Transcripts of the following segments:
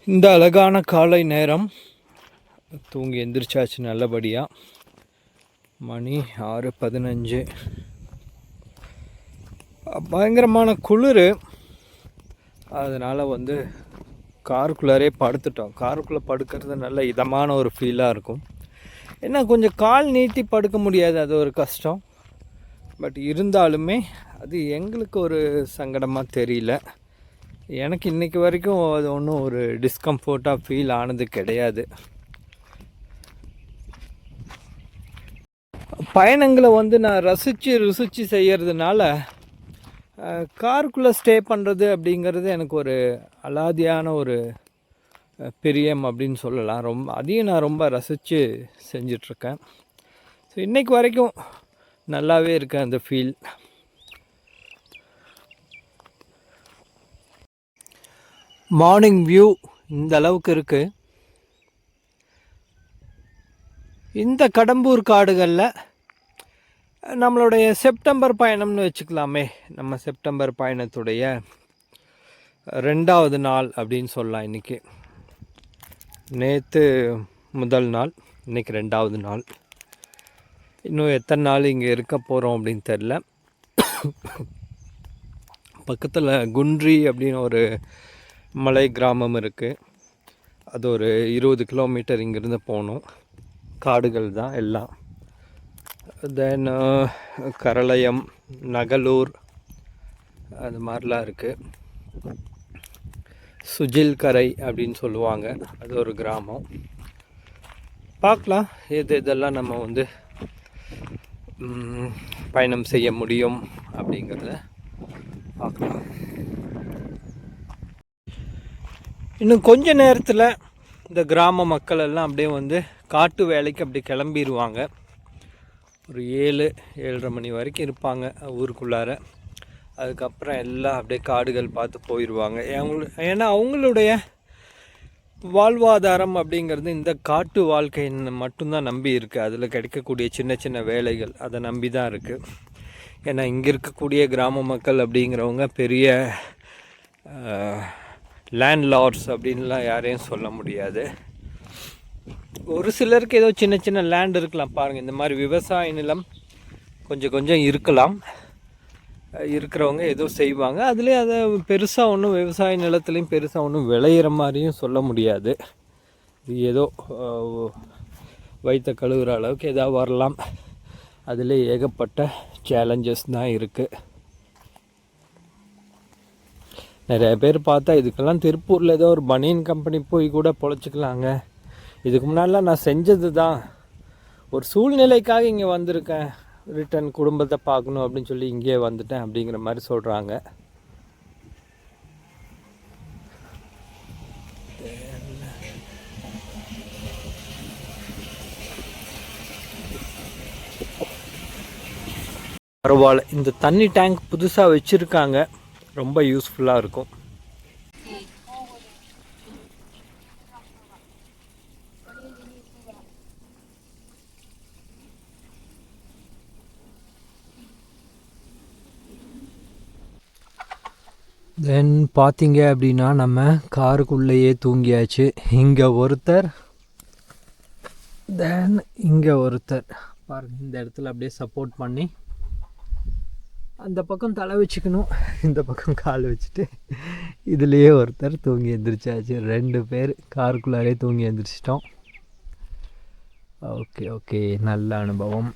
இந்த அழகான காலை நேரம் தூங்கி எந்திரிச்சாச்சு நல்லபடியாக. மணி 6:15. பயங்கரமான குளிர். அதனால் காருக்குள்ளாரே படுத்துட்டோம். காருக்குள்ளே படுக்கிறது நல்ல இதமான ஒரு ஃபீலாக இருக்கும். ஏன்னா கொஞ்சம் கால் நீட்டி படுக்க முடியாது, அது ஒரு கஷ்டம். பட் இருந்தாலுமே அது எங்களுக்கு ஒரு சங்கடமாக தெரியல. எனக்கு இன்றைக்கி வரைக்கும் அது ஒன்றும் ஒரு டிஸ்கம்ஃபர்ட்டாக ஃபீல் ஆனது கிடையாது. பயணங்களை நான் ருசித்து செய்கிறதுனால காருக்குள்ளே ஸ்டே பண்ணுறது அப்படிங்கிறது எனக்கு ஒரு அலாதியான ஒரு பிரியம் அப்படின்னு சொல்லலாம். அதையும் நான் ரொம்ப ரசித்து செஞ்சிட்ருக்கேன். ஸோ இன்றைக்கு வரைக்கும் நல்லாவே இருக்கேன் அந்த ஃபீல். மார்னிங் வியூ இந்த அளவுக்கு இருக்குது. இந்த கடம்பூர் காடுகளில் நம்மளுடைய செப்டம்பர் பயணம்னு வச்சுக்கலாமே. நம்ம செப்டம்பர் பயணத்துடைய 2வது நாள் அப்படின்னு சொல்லலாம். இன்றைக்கி நேற்று முதல் நாள், இன்றைக்கி 2வது நாள். இன்னும் எத்தனை நாள் இங்கே இருக்க போகிறோம் அப்படின்னு தெரில. பக்கத்தில் குன்றி அப்படின்னு ஒரு மலை கிராமம் இருக்குது. அது ஒரு 20 கிலோமீட்டர் இங்கேருந்து போகணும். காடுகள் தான் எல்லாம். தென் கரளையம், நகலூர் அது மாதிரிலாம் இருக்குது. சுஜில் கரை அப்படின்னு சொல்லுவாங்க, அது ஒரு கிராமம். பார்க்கலாம் இதெல்லாம் நம்ம பயணம் செய்ய முடியும் அப்படிங்கிறத பார்க்கலாம். இன்னும் கொஞ்ச நேரத்தில் இந்த கிராம மக்கள் எல்லாம் அப்படியே காட்டு வேலைக்கு அப்படி கிளம்பிடுவாங்க. ஒரு 7-7:30 மணி வரைக்கும் இருப்பாங்க ஊருக்குள்ளார. அதுக்கப்புறம் எல்லாம் அப்படியே காடுகள் பார்த்து போயிடுவாங்க. ஏன்னா அவங்களுடைய வாழ்வாதாரம் அப்படிங்கிறது இந்த காட்டு வாழ்க்கை மட்டும்தான் நம்பி இருக்குது. அதில் கிடைக்கக்கூடிய சின்ன சின்ன வேலைகள் அதை நம்பி தான் இருக்குது. ஏன்னா இங்கே இருக்கக்கூடிய கிராம மக்கள் அப்படிங்கிறவங்க பெரிய லேண்ட்லார்ட்ஸ் அப்படின்லாம் யாரையும் சொல்ல முடியாது. ஒரு சிலருக்கு ஏதோ சின்ன சின்ன லேண்ட் இருக்கலாம். பாருங்கள், இந்த மாதிரி விவசாய நிலம் கொஞ்சம் இருக்கலாம். இருக்கிறவங்க ஏதோ செய்வாங்க. அதுலேயே அதை பெருசாக ஒன்றும் விவசாய நிலத்துலேயும் பெருசாக ஒன்றும் விளையிற மாதிரியும் சொல்ல முடியாது. இது ஏதோ வயிற்ற கழுவுற அளவுக்கு ஏதாவது வரலாம். அதில் ஏகப்பட்ட சேலஞ்சஸ் தான் இருக்குது. நிறைய பேர் பார்த்தா இதுக்கெல்லாம் திருப்பூரில் ஏதோ ஒரு பனியன் கம்பெனி போய் கூட பொழைச்சிக்கலாங்க. இதுக்கு முன்னாடிலாம் நான் செஞ்சது தான், ஒரு சூழ்நிலைக்காக இங்கே வந்திருக்கேன், ரிட்டன் குடும்பத்தை பார்க்கணும் அப்படின்னு சொல்லி இங்கே வந்துட்டேன் அப்படிங்கிற மாதிரி சொல்கிறாங்க. பரவாயில்ல, இந்த தண்ணி டேங்க் புதுசாக வச்சுருக்காங்க, ரொம்ப யூஸ்ஃபுல்லாக இருக்கும். தென் பார்த்தீங்க அப்படின்னா நம்ம காருக்குள்ளேயே தூங்கியாச்சு. இங்கே ஒருத்தர், தென் இங்கே ஒருத்தர். பாருங்கள், இந்த இடத்துல அப்படியே சப்போர்ட் பண்ணி அந்த பக்கம் தலை வச்சுக்கணும், இந்த பக்கம் கால் வச்சுட்டு இதுலேயே ஒருத்தர் தூங்கி எழுந்திரிச்சாச்சு. 2 பேர் காருக்குள்ளாரே தூங்கி எழுந்திரிச்சிட்டோம். ஓகே, நல்ல அனுபவம்.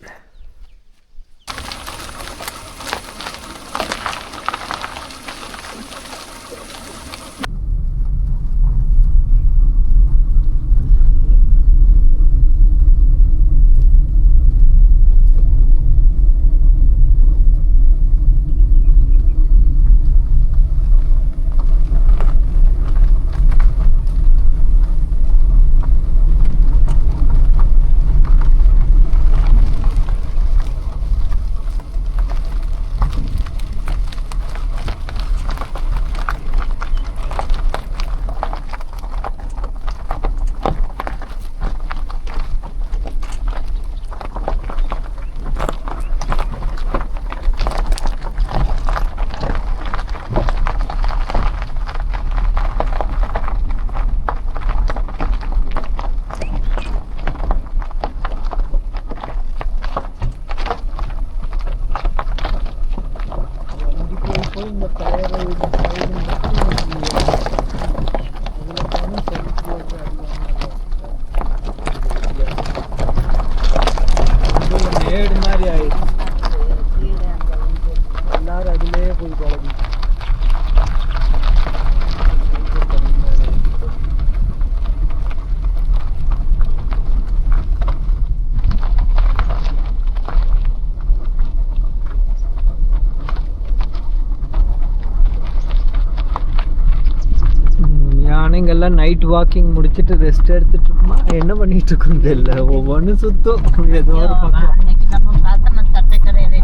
யானைங்கெல்லாம் நைட் வாக்கிங் முடிச்சுட்டு ரெஸ்ட் எடுத்துட்டு இருக்குமா என்ன பண்ணிட்டு இருக்கும் தெரியல. ஒவ்வொன்றும் சுத்தம் ஏதோ ஒரு பக்கம்.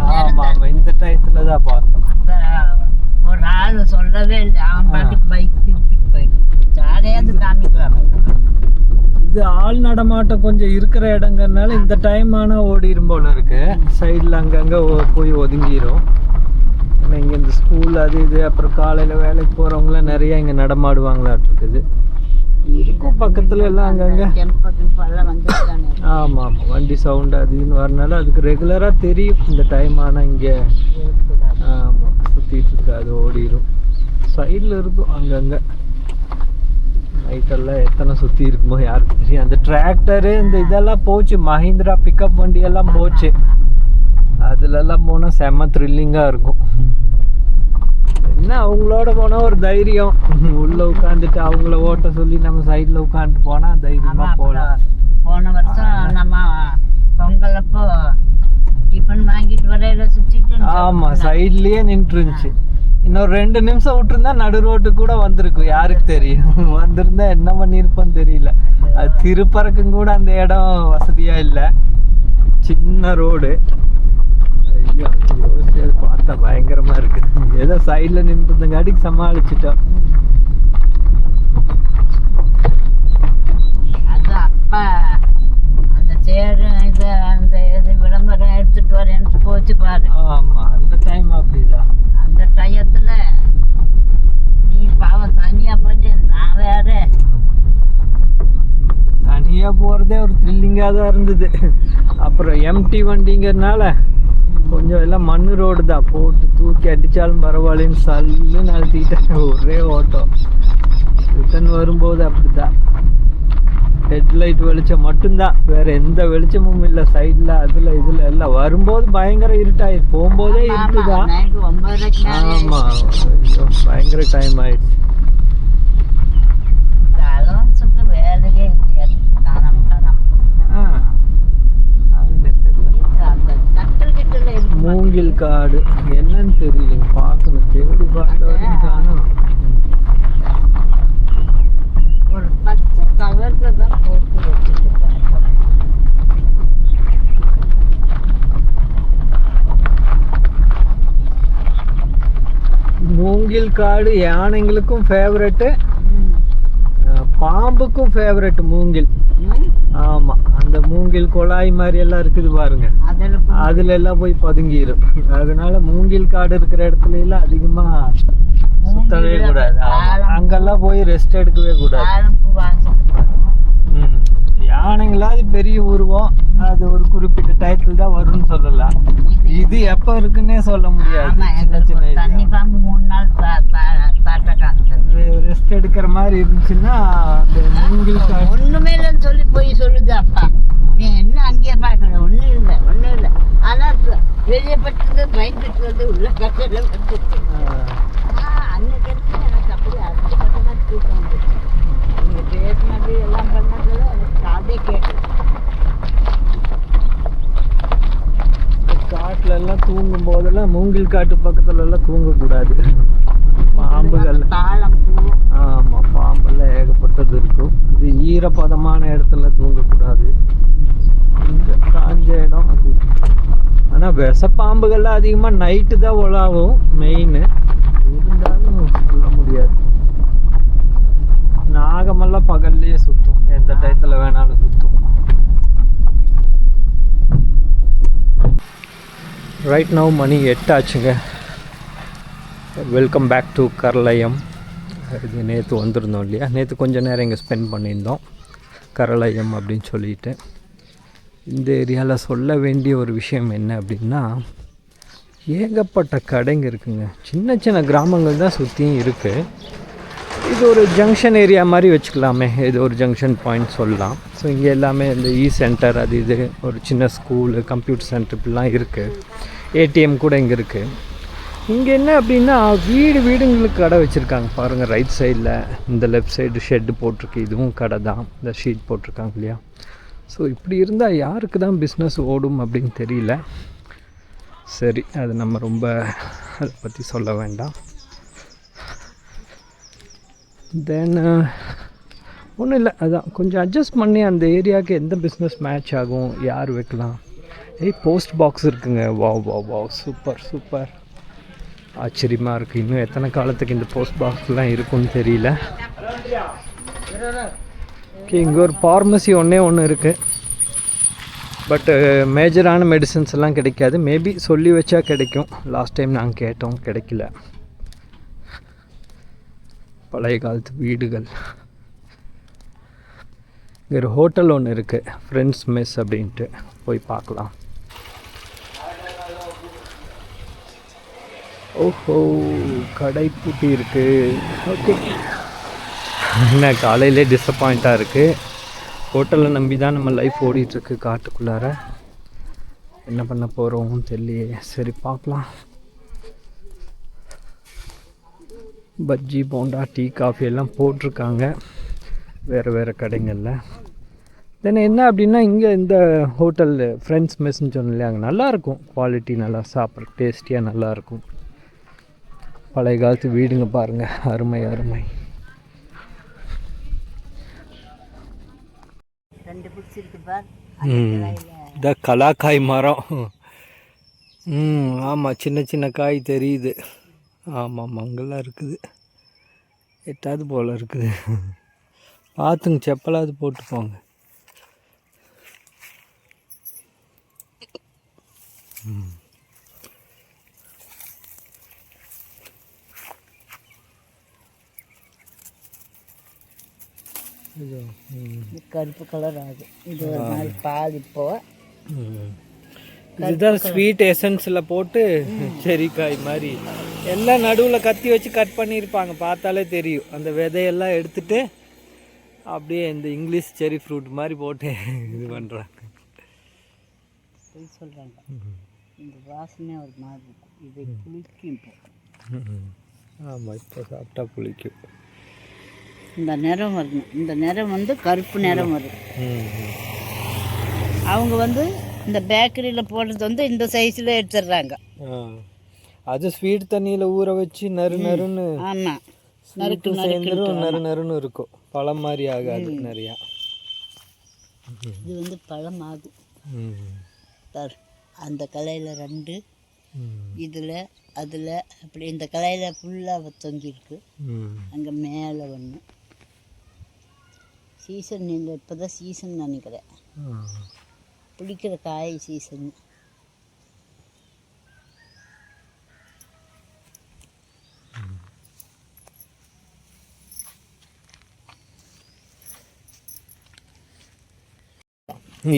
ஆமாம் ஆமாம், இந்த டயத்தில் தான் பார்த்தோம். ஒரு ஆள் சொல்லவே இல்லை, அவன் பாட்டுக்கு பைக் திருப்பிட்டு போயிட்டு ஜாலியாக காமிக்கலாம். இது ஆள் நடமாட்டம் கொஞ்சம் இருக்கிற இடங்கிறதுனால இந்த டைம் ஆனால் ஓடிடும் போல இருக்கு. சைடில் அங்கங்கே போய் ஒதுங்கிடும். ஏன்னா இங்கே இந்த ஸ்கூல் அது இது அப்புறம் காலையில் வேலைக்கு போகிறவங்களாம் நிறையா இங்கே நடமாடுவாங்களாட்டு இருக்குது. இருக்கும் பக்கத்தில் எல்லாம் அங்கங்கே. ஆமாம் ஆமாம், வண்டி சவுண்டு அது இதுன்னு வரனால அதுக்கு ரெகுலராக தெரியும் இந்த டைம். ஆனால் இங்கே ஆமாம் சுற்றிட்டு இருக்கு, அது ஓடிடும். சைடில் இருக்கும் அங்கங்கே. நைட்டெல்லாம் எத்தனை சுற்றி இருக்குமோ யாருக்கு தெரியும். அந்த டிராக்டரு இந்த இதெல்லாம் போச்சு, மஹிந்திரா பிக்கப் வண்டியெல்லாம் போச்சு. அதுலெல்லாம் போனால் செம்ம த்ரில்லிங்காக இருக்கும். என்ன அவங்களோட போனால் ஒரு தைரியம், உள்ளே உட்காந்துட்டு அவங்கள ஓட்ட சொல்லி நம்ம சைடில் உட்காந்துட்டு போனால் தைரியமாக போகலாம். போன வருஷம் நம்ம பொங்கலப்போ டிஃபன் வாங்கிட்டு வரையில சுற்றிட்டு. ஆமாம், சைட்லேயே நின்றுருந்துச்சு. இன்னொரு 2 நிமிஷம் விட்டுருந்தா நடு ரோட்டு கூட வந்திருக்கும், யாருக்கு தெரியும். வந்திருந்தா என்ன பண்ணியிருப்போன்னு தெரியல. அது திருப்பறக்கும் கூட அந்த இடம் வசதியாக இல்லை, சின்ன ரோடு. ஐயோ யோசிச்சு பார்த்தா பயங்கரமாக இருக்குது. ஏதோ சைடில் நின்றுருந்தங்காட்டிக்கு சமாளிச்சிட்டோம். அது அப்பா அந்த சேரு இது அந்த இது விளம்பரம் எடுத்துட்டு வரேன்னு போச்சு பாரு. ஆமாம், அந்த டைம் அப்படிதான். அந்த டயத்துல நீ பாவம் தனியா போயிட்டு, நான் வேற தனியாக போகிறதே ஒரு த்ரில்லிங்காக தான் இருந்தது. அப்புறம் எம்டி வண்டிங்கிறதுனால கொஞ்சம் எல்லாம் மண் ரோடு தான், போட்டு தூக்கி அடித்தாலும் பரவாயில்லன்னு சல்லுன்னு அழுத்திக்கிட்டேன். ஒரே ஓட்டம். ரிட்டன் வரும்போது அப்படி தான், ஹெட்லைட் வெளிச்சம் மட்டும்தான், வேறு எந்த வெளிச்சமும் இல்லை சைடில் அதில் இதில் எல்லாம். வரும்போது பயங்கர இருட்டாயிடுச்சு, போகும்போதே இருட்டு தான். ஆமாம், ஐயோ பயங்கர டைம் ஆயிடுச்சு. வேலையே மூங்கில் காடு என்னன்னு தெரியல, பார்க்கணும், தேடி பார்த்தா காணும். ஒரு பச்சை கவர்ல தான் போட்டு வச்சுட்டு மூங்கில் காடு யானைங்களுக்கும் ஃபேவரெட்டு, பாம்புக்கும் ஃபேவரெட் மூங்கில். ஆமாம், அந்த மூங்கில் குழாய் மாதிரி எல்லாம் இருக்குது பாருங்க, அதுல எல்லாம் போய் பதுங்கிடும். அதனால மூங்கில் காடு இருக்கிற இடத்துல எல்லாம் அதிகமா சுத்தவே கூடாது. அங்கெல்லாம் போய் ரெஸ்ட் எடுக்கவே கூடாது. யானைங்களாவது பெரிய உருவம், அது ஒரு குறிப்பிட்ட டயத்துல தான் வரும்னு சொல்லலாம். இது எப்ப இருக்குன்னே சொல்ல முடியாது. சின்ன சின்ன ரெஸ்ட் எடுக்கிற மாதிரி இருந்துச்சுன்னா அந்த மூங்கில் ஒண்ணுமே இல்லைன்னு சொல்லி போய் சொல்லுது. அப்பா நீ என்ன அங்கேயே பார்க்கல, ஒன்றும் இல்லை. ஆனால் வெளியே பட்டு பயந்துட்டு வந்து உள்ள கட்டில வந்துச்சு. அன்னைக்கு எனக்கு அப்படி அதிகப்பட்டமாக தூக்கம் வந்துச்சு. நீங்கள் பேசினது எல்லாம் பண்ணதில் எனக்கு அதே கேட்டு. காட்டுல எல்லாம் தூங்கும் போதெல்லாம் மூங்கில் காட்டு பக்கத்துல எல்லாம் தூங்கக்கூடாது. பாம்புகள், ஆமாம், பாம்பெல்லாம் ஏகப்பட்டது இருக்கும். அது ஈரப்பதமான இடத்துல தூங்கக்கூடாது, இந்த காஞ்ச இடம் அது. ஆனால் விஷப்பாம்புகள்லாம் அதிகமாக நைட்டு தான் உலாவும் மெயின், இருந்தாலும் சொல்ல முடியாது. நாகமெல்லாம் பகல்லையே சுற்றும், எந்த டயத்தில் வேணாலும் சுற்றும். ரைட் நவ் மணி 8 ஆச்சுங்க. Welcome back to Karalaiyam. இது நேற்று வந்திருந்தோம் இல்லையா, நேற்று கொஞ்சம் நேரம் இங்கே ஸ்பெண்ட் பண்ணியிருந்தோம் கரளையம் அப்படின்னு சொல்லிட்டு. இந்த ஏரியாவில் சொல்ல வேண்டிய ஒரு விஷயம் என்ன அப்படின்னா, ஏகப்பட்ட கடைங்க இருக்குங்க. சின்ன சின்ன கிராமங்கள் தான் சுற்றியும் இருக்குது. இது ஒரு ஜங்ஷன் ஏரியா மாதிரி வச்சுக்கலாமே, இது ஒரு ஜங்ஷன் பாயிண்ட் சொல்லலாம். ஸோ இங்கே எல்லாமே இந்த சென்டர் அது இது, ஒரு சின்ன ஸ்கூலு, கம்ப்யூட்டர் சென்டர் இப்படிலாம் இருக்குது. ஏடிஎம் கூட இங்கே இருக்குது. இங்கே என்ன அப்படின்னா, வீடுங்களுக்கு கடை வச்சுருக்காங்க பாருங்கள். ரைட் சைடில் இந்த லெஃப்ட் சைடு ஷெட்டு போட்டிருக்கு, இதுவும் கடை தான். இந்த ஷீட் போட்டிருக்காங்க இல்லையா. ஸோ இப்படி இருந்தால் யாருக்கு தான் பிஸ்னஸ் ஓடும் அப்படின்னு தெரியல. சரி, அது நம்ம ரொம்ப அதை பற்றி சொல்ல வேண்டாம். தென் ஒன்றும் இல்லை, அதான் கொஞ்சம் அட்ஜஸ்ட் பண்ணி அந்த ஏரியாவுக்கு எந்த பிஸ்னஸ் மேட்ச் ஆகும், யார் வைக்கலாம். போஸ்ட் பாக்ஸ் இருக்குங்க. வா சூப்பர் சூப்பர், ஆச்சரியமாக இருக்குது. இன்னும் எத்தனை காலத்துக்கு இந்த போஸ்ட் பாக்ஸ்லாம் இருக்குன்னு தெரியல. ஓகே, இங்கே ஒரு ஃபார்மசி ஒன்று இருக்குது. பட்டு மேஜரான மெடிசன்ஸ் எல்லாம் கிடைக்காது. மேபி சொல்லி வச்சா கிடைக்கும். லாஸ்ட் டைம் நாங்கள் கேட்டோம், கிடைக்கல. பழைய காலத்து வீடுகள். இங்கே ஒரு ஹோட்டல் ஒன்று இருக்குது, ஃப்ரெண்ட்ஸ் மெஸ் அப்படின்ட்டு, போய் பார்க்கலாம். ஓஹோ, கடை பூட்டி இருக்குது. ஓகே, என்ன காலையிலே டிஸப்பாயிண்ட்டாக இருக்குது. ஹோட்டலை நம்பி தான் நம்ம லைஃப் ஓடிட்டுருக்கு காட்டுக்குள்ளார. என்ன பண்ண போகிறோம் தெரியலையே. சரி பார்க்கலாம். பஜ்ஜி போண்டா டீ காஃபி எல்லாம் போட்டிருக்காங்க வேறு கடைங்களில். தென் என்ன அப்படின்னா, இங்கே இந்த ஹோட்டல் ஃப்ரெண்ட்ஸ் மெஸ்ன்னு சொன்னோம் இல்லையா, அங்கே நல்லாயிருக்கும். குவாலிட்டி நல்லா, சாப்பிட்ற டேஸ்டியாக நல்லாயிருக்கும். பழைய காலத்து வீடுங்க பாருங்கள், அருமை அருமை. இந்த கலாக்காய் மரம். ஆமாம், சின்ன சின்ன காய் தெரியுது. ஆமாம், அங்கெல்லாம் இருக்குது. எட்டாவது போல் இருக்குது. பார்த்துங்க, செப்பலாவது போட்டு போங்க. கருப்பு கலர் ஆகும். இது ஒரு நாள் பால். இப்போ இதுதான் ஸ்வீட் எசன்ஸில் போட்டு செரிக்காய் மாதிரி எல்லாம் நடுவில் கத்தி வச்சு கட் பண்ணியிருப்பாங்க. பார்த்தாலே தெரியும். அந்த விதையெல்லாம் எடுத்துட்டு அப்படியே இந்த இங்கிலீஷ் செரி ஃப்ரூட் மாதிரி போட்டு இது பண்ணுறாங்க. சொல்கிறாங்க இந்த வாசனை ஒரு மாதிரி. இது புளிக்கும். ஆமாம், இப்போ சாப்பிட்டா புளிக்கும். இந்த நிறம் வரணும். இந்த நிறம் வந்து கருப்பு நிறம் வரும். அவங்க வந்து இந்த பேக்கரியில் போடுறது வந்து இந்த சைஸில் எடுத்துடுறாங்க. அது ஸ்வீட் தண்ணியில் ஊற வச்சு நறுன்னு. ஆமாம், நறுன்னு இருக்கும். பழம் மாதிரி ஆகாது நிறையா. இது வந்து பழம் ஆகும். அந்த கலையில் 2 இதில் அதில் அப்படி இந்த கலையில் ஃபுல்லாக தொங்கியிருக்கு. அங்கே மேலே ஒன்று. சீசன் இல்லை, இப்போ தான் சீசன் நினைக்கிறேன். பிடிக்கிற காய் சீசன்.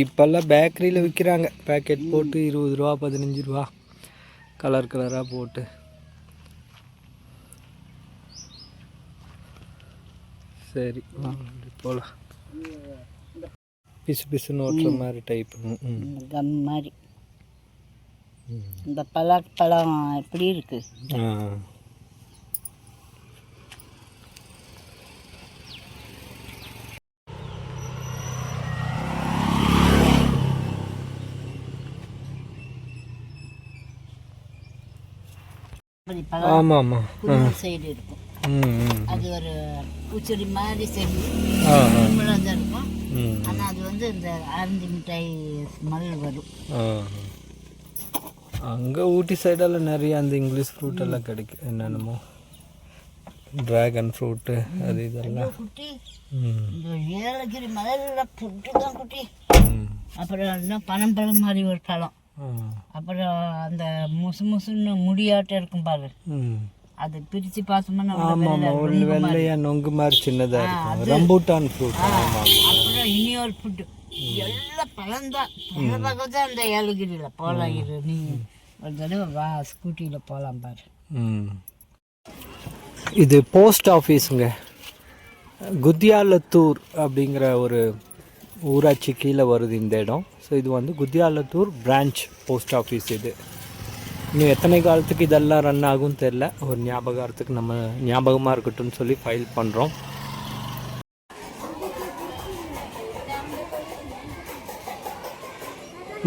இப்போல்லாம் பேக்கரியில் விற்கிறாங்க. பேக்கெட் போட்டு 20 ரூபா 15 ரூபா கலராக போட்டு. சரி, போகலாம். பிசுன்னு ஓட்டுற மாதிரி டைப் கம் மாதிரி. இந்த பழம் எப்படி இருக்கு? ஆமாம், சைடு இருக்கும். அது ஒரு பூச்செடி மாதிரி செடி இருக்கும். ஆனால் அது வந்து இந்த ஆரஞ்சு மிட்டாய் ஸ்மெல் வரும். அங்கே ஊட்டி சைடெல்லாம் நிறைய அந்த இங்கிலீஷ் ஃப்ரூட் எல்லாம் கிடைக்கும். என்னென்னமோ ட்ராகன் ஃப்ரூட்டு அது இதெல்லாம். குட்டி இந்த ஏலகிரி மலையில் புட்டு தான் குட்டி. அப்புறம் இன்னும் பனம்பழம் மாதிரி ஒரு பழம். அப்புறம் அந்த முசுன்னு முடியாட்டம் இருக்கும் பாரு, அதை பிரித்து பார்த்தோம்னா வெள்ளையா நொங்கு மாதிரி சின்னதாக இருக்கும். Rambutan fruit. அப்புறம் இனியொரு ஃபுட்டு எல்லாம் பழம்தான். பழம் தான் அந்த ஏலகிரியில் போகலாம். இரு, நீ ஒரு தடவை வா, ஸ்கூட்டியில் போகலாம் பாரு. இது போஸ்ட் ஆஃபீஸுங்க. குத்தியாலத்தூர் அப்படிங்கிற ஒரு ஊராட்சி கீழே வருது இந்த இடம். ஸோ இது வந்து குத்தியாலத்தூர் பிரான்ச் போஸ்ட் ஆஃபீஸ். இது இன்னும் எத்தனை காலத்துக்கு இதெல்லாம் ரன் ஆகும்னு தெரில. ஒரு ஞாபகார்த்தத்துக்கு நம்ம ஞாபகமாக இருக்கட்டும்னு சொல்லி ஃபைல் பண்ணுறோம்.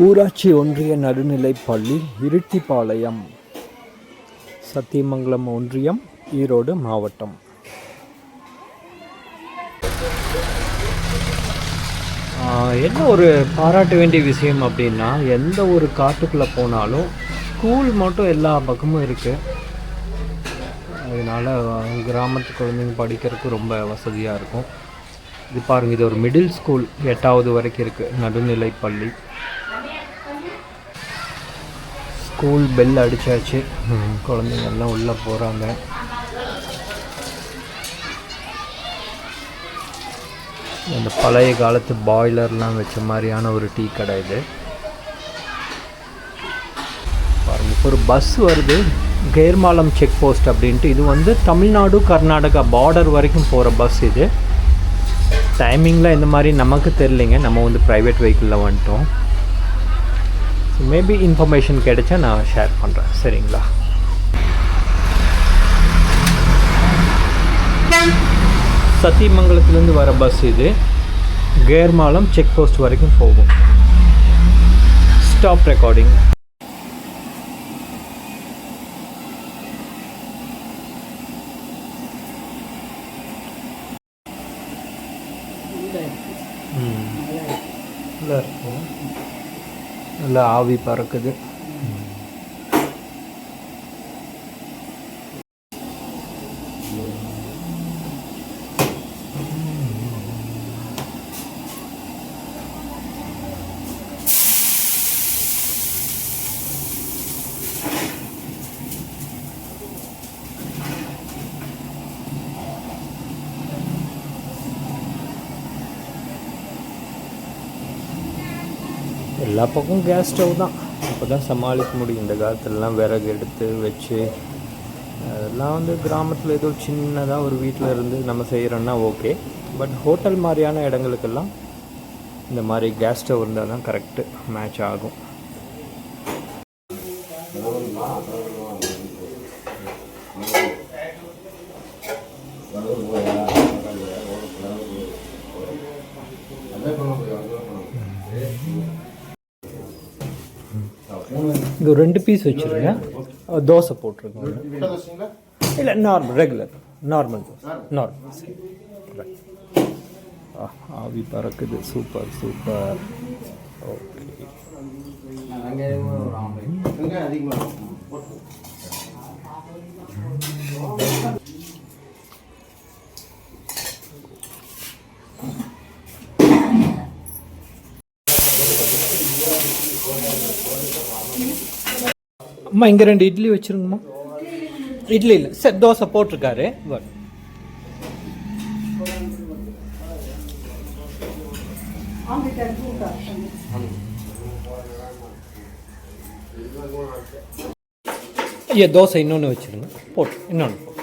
ஊராட்சி ஒன்றிய நடுநிலைப் பள்ளி, இருட்டிப்பாளையம், சத்தியமங்கலம் ஒன்றியம், ஈரோடு மாவட்டம். என்ன ஒரு பாராட்ட வேண்டிய விஷயம் அப்படின்னா, எந்த ஒரு காட்டுக்குள்ளே போனாலும் ஸ்கூல் மட்டும் எல்லா பக்கமும் இருக்குது. அதனால் கிராமத்து குழந்தைங்க படிக்கிறதுக்கு ரொம்ப வசதியாக இருக்கும். இது பாருங்கள், இது ஒரு மிடில் ஸ்கூல், 8வது வரைக்கும் இருக்குது, நடுநிலை பள்ளி. ஸ்கூல் பெல் அடித்தாச்சு, குழந்தைங்கள்லாம் உள்ளே போகிறாங்க. அந்த பழைய காலத்து பாய்லர்லாம் வச்ச மாதிரியான ஒரு டீ கடை இது. பாருங்கள், இப்போ ஒரு பஸ் வருது, கேர்மாலம் செக் போஸ்ட் அப்படின்ட்டு. இது வந்து தமிழ்நாடு கர்நாடகா பார்டர் வரைக்கும் போகிற பஸ் இது. டைமிங்கில் இந்த மாதிரி நமக்கு தெரியலைங்க, நம்ம வந்து ப்ரைவேட் வெஹிக்கிளில் வந்துட்டோம். ஸோ மேபி இன்ஃபர்மேஷன் கிடைச்சா நான் ஷேர் பண்ணுறேன், சரிங்களா? சத்தியமங்கலத்துலேருந்து வர பஸ் இது, கேர்மாலம் செக் போஸ்ட் வரைக்கும் போகும். Stop recording. நல்லா இருக்கும், நல்லா ஆவி பறக்குது. எல்லா பக்கம் கேஸ் ஸ்டவ் தான், அப்போ தான் சமாளிக்க முடியும். இந்த காலத்துலலாம் விறகு எடுத்து வச்சு, அதெல்லாம் வந்து கிராமத்தில் ஏதோ சின்னதாக ஒரு வீட்டில் இருந்து நம்ம செய்கிறோன்னா ஓகே. பட் ஹோட்டல் மாதிரியான இடங்களுக்கெல்லாம் இந்த மாதிரி கேஸ் ஸ்டவ் இருந்தால் தான் கரெக்டு மேட்ச் ஆகும். இது 2 பீஸ் வச்சுருங்க, தோசை போட்டிருக்கோங்க. இல்லை, normal regular normal dosa, normal. ஆவி பறக்குது, சூப்பர் சூப்பர். ஓகே, அம்மா இங்கே 2 இட்லி வச்சுருங்கம்மா. இட்லி இல்லை சார், தோசை போட்டிருக்காரு. ஐயா தோசை இன்னொன்று வச்சுருங்க, போட்டு இன்னொன்று